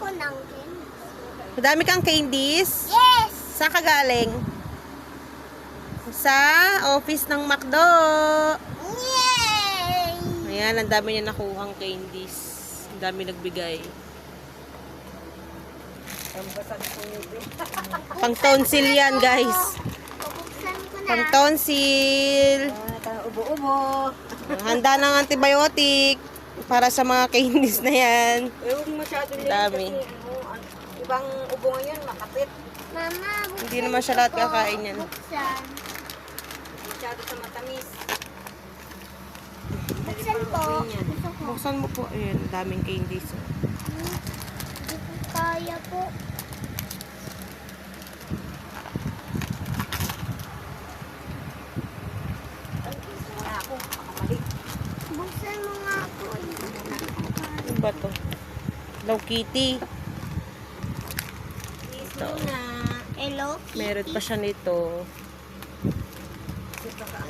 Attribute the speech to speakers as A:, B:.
A: ako ng candies.
B: Madami kang candies?
A: Yes!
B: Saan ka galing? Sa office ng McDo.
A: Yay!
B: Ayan, ang dami niya nakuhang candies. Ang dami nagbigay. Pang tonsil yan, guys.
A: Bubuksan ko na.
B: Pang tonsil.
C: Ubo-ubo.
B: Handa ng antibiotic para sa mga candies na yan.
C: Huwag masyado nila
B: Dami.
C: kasi ibang ubo ngayon, makapit.
A: Mama, buksan
B: Hindi naman siya lahat
A: ko.
B: kakain yan.
A: Buksan.
C: Masyado sa matamis.
A: Buksan po. Gusto ko.
B: Buksan mo po. Ayan, ang daming candies.
A: Hindi ko kaya po.
C: Wala ako, makamali.
A: Buksan mo nga po. Hindi ko kaya.
B: Ano ba to? Hello Kitty.
C: Ito na.
A: Hello?
B: Meron pa siya nito.
C: Ito ka